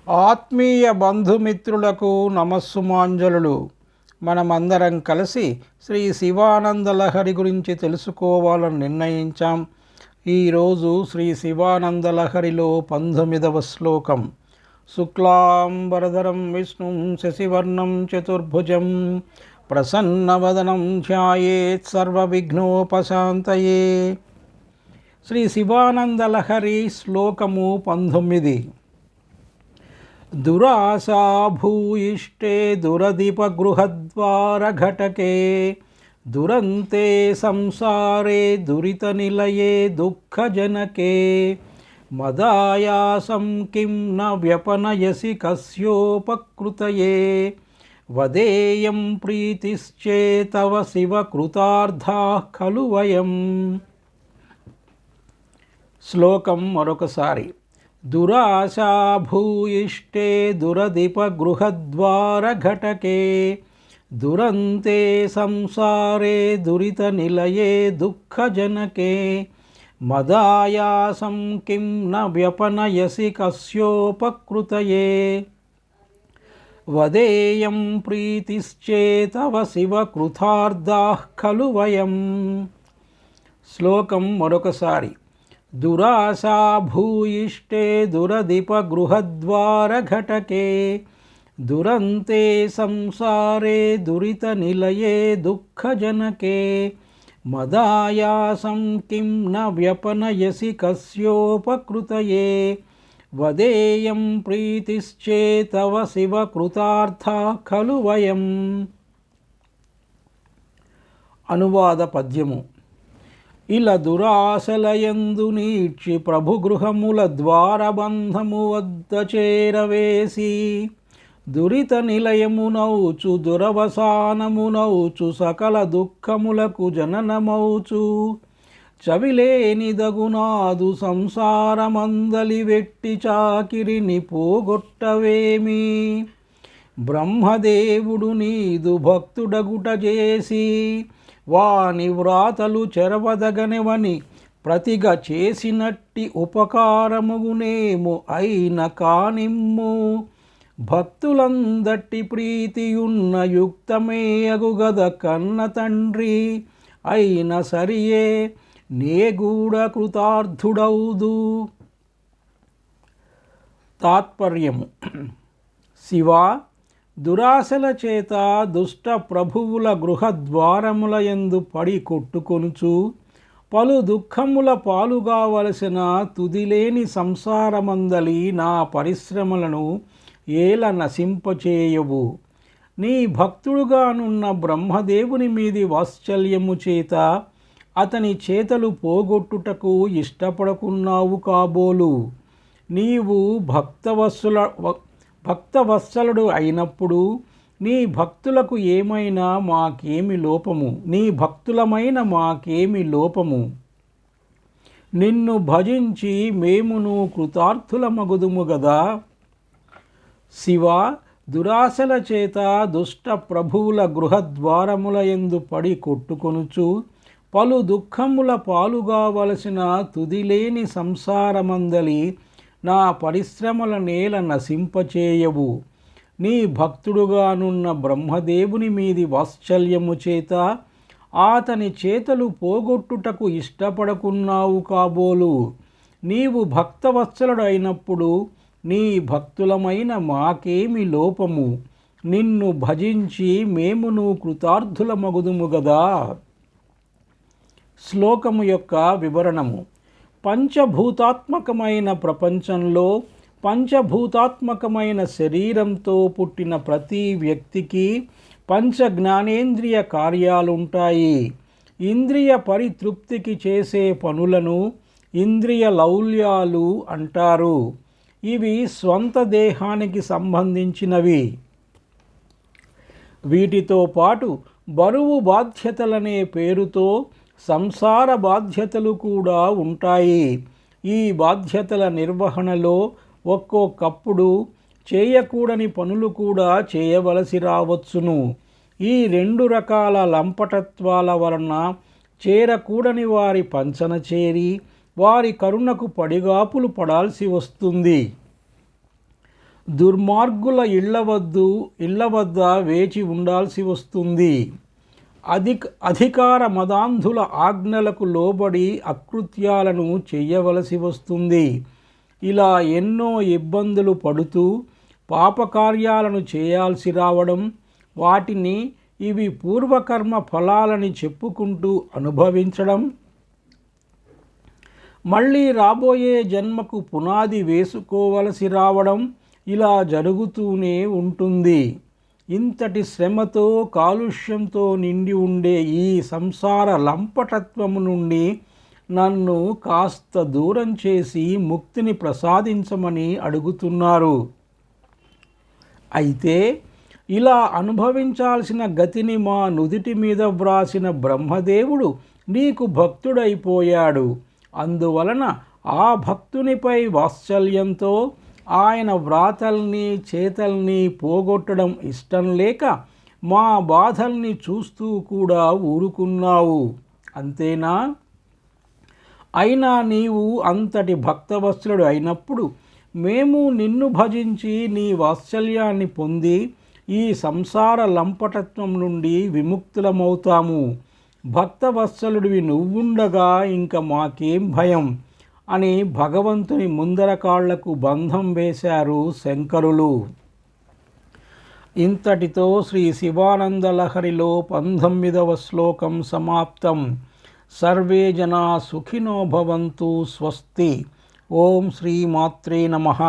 ఆత్మీయ బంధుమిత్రులకు నమస్సుమాంజలులు. మనమందరం కలిసి శ్రీ శివానంద లహరి గురించి తెలుసుకోవాలని నిర్ణయించాం. ఈరోజు శ్రీ శివానంద లహరిలో 19వ శ్లోకం. శుక్లాంబరధరం విష్ణుం శశివర్ణం చతుర్భుజం ప్రసన్నవదనం ధ్యాయేత్ సర్వవిఘ్నోపశాంతయే. శ్రీ శివానంద లహరి శ్లోకము 19. దురాశా భూయిష్టే దురధిపగృహద్వారఘటకే దురంతే సంసారే దురితనిలయే దుఃఖజనకే మదాయాసం కిం న వ్యపనయసి కస్యోపకృతయే వదేయం ప్రీతిశ్చేతవ శివ కృతార్థాః ఖలు వయం. శ్లోకం మరొకసారి. దురాశా భూయిష్టే దురధిపగృహద్వారఘటకే దురంతే సంసారే దురితనిలయే దుఃఖజనకే మదాయాసం కిం న వ్యపనయసి కస్యోపకృతయే వదేయం ప్రీతిశ్చేతవ శివ కృతార్థాః ఖలు వయం. శ్లోకం మరొకసారి. దురాశా భూయిష్టే దురధిపగృహద్వారఘటకే దురంతే సంసారే దురితనిలయే దుఃఖజనకే మదాయాసం కిం న వ్యపనయసి కస్యోపకృతయే వదేయం ప్రీతిశ్చేతవ శివ కృతార్థాః ఖలు వయం. అనువాద పద్యము. ఇల దురాశలయందు నీడ్చి ప్రభుగృహముల ద్వారబంధము వద్ద చేరవేసి దురిత నిలయమునౌచు దురవసానమునౌచు సకల దుఃఖములకు జననమౌచు చవిలేనిదగునాదు సంసారమందలి వెట్టి చాకిరిని పోగొట్టవేమి బ్రహ్మదేవుడు నీదు భక్తుడగుట చేసి వాని వ్రాతలు చెరవదగనెవని ప్రతిగా చేసినట్టి ఉపకారముగునేము అయిన కానిమ్ము భక్తులందట్టి ప్రీతియున్న యుక్తమే అగుగద కన్న తండ్రి అయిన సరియే నేగూడ కృతార్థుడౌదు. తాత్పర్యము. శివా, దురాశల చేత దుష్ట ప్రభువుల గృహద్వారముల యందు పడి కొట్టుకొనుచు పలు దుఃఖముల పాలుగావలసిన తుదిలేని సంసారమందలి నా పరిశ్రమలను ఏల నశింపచేయవు. నీ భక్తుడుగానున్న బ్రహ్మదేవుని మీది వాత్సల్యము చేత అతని చేతలు పోగొట్టుటకు ఇష్టపడకున్నావు కాబోలు. నీవు భక్తవత్సలుడు అయినప్పుడు నీ భక్తులకు ఏమైనా మాకేమి లోపము, నీ భక్తులమైన మాకేమి లోపము. నిన్ను భజించి మేమును కృతార్థులమగుదుము గదా. శివ, దురాశల చేత దుష్ట ప్రభువుల గృహద్వారముల యందు పడి కొట్టుకొనుచు పలు దుఃఖముల పాలుగావలసిన తుదిలేని సంసారమందలి నా పరిశ్రమల నేల నశింపచేయవు. నీ భక్తుడుగానున్న బ్రహ్మదేవుని మీది వాత్సల్యము చేత అతని చేతలు పోగొట్టుటకు ఇష్టపడకున్నావు కాబోలు. నీవు భక్తవత్సలుడు అయినప్పుడు నీ భక్తులమైన మాకేమి లోపము. నిన్ను భజించి మేమును కృతార్థులమగుదుము గదా. శ్లోకము యొక్క వివరణము. పంచభూతాత్మకమైన ప్రపంచంలో పంచభూతాత్మకమైన శరీరంతో పుట్టిన ప్రతి వ్యక్తికి పంచ జ్ఞానేంద్రియ కార్యాలుంటాయి. ఇంద్రియ పరితృప్తికి చేసే పనులను ఇంద్రియ లౌల్యాలు అంటారు. ఇవి స్వంత దేహానికి సంబంధించినవి. వీటితో పాటు బరువు బాధ్యతలనే పేరుతో సంసార బాధ్యతలు కూడా ఉంటాయి. ఈ బాధ్యతల నిర్వహణలో ఒక్కొక్కప్పుడు చేయకూడని పనులు కూడా చేయవలసి రావచ్చును. ఈ రెండు రకాల లంపటత్వాల వలన చేరకూడని వారి పంచన చేరి వారి కరుణకు పడిగాపులు పడాల్సి వస్తుంది. దుర్మార్గుల ఇళ్ల వద్ద వేచి ఉండాల్సి వస్తుంది. అధికార మదాంధుల ఆజ్ఞలకు లోబడి అకృత్యాలను చేయవలసి వస్తుంది. ఇలా ఎన్నో ఇబ్బందులు పడుతూ పాపకార్యాలను చేయాల్సి రావడం, వాటిని ఇవి పూర్వకర్మ ఫలాలని చెప్పుకుంటూ అనుభవించడం, మళ్ళీ రాబోయే జన్మకు పునాది వేసుకోవలసి రావడం ఇలా జరుగుతూనే ఉంటుంది. ఇంతటి శ్రమతో కాలుష్యంతో నిండి ఉండే ఈ సంసార లంపటత్వము నుండి నన్ను కాస్త దూరం చేసి ముక్తిని ప్రసాదించమని అడుగుతున్నారు. అయితే ఇలా అనుభవించాల్సిన గతిని మా నుదిటి మీద వ్రాసిన బ్రహ్మదేవుడు నీకు భక్తుడైపోయాడు. అందువలన ఆ భక్తునిపై వాత్సల్యంతో ఆయన వ్రాతల్ని చేతల్ని పోగొట్టడం ఇష్టం లేక మా బాధల్ని చూస్తూ కూడా ఊరుకున్నావు. అంతేనా? అయినా నీవు అంతటి భక్తవత్సలుడు అయినప్పుడు మేము నిన్ను భజించి నీ వాత్సల్యాన్ని పొంది ఈ సంసార లంపటత్వం నుండి విముక్తులమవుతాము. భక్తవత్సలుడివి నువ్వుండగా ఇంక మాకేం భయం అని భగవంతుని ముందర కాళ్లకు బంధం వేశారు శంకరులు. ఇంతటితో శ్రీ శివానందలహరిలో 19వ శ్లోకం సమాప్తం. సర్వే జనా సుఖినో భవంతు. స్వస్తి. ఓం శ్రీ మాత్రే నమః.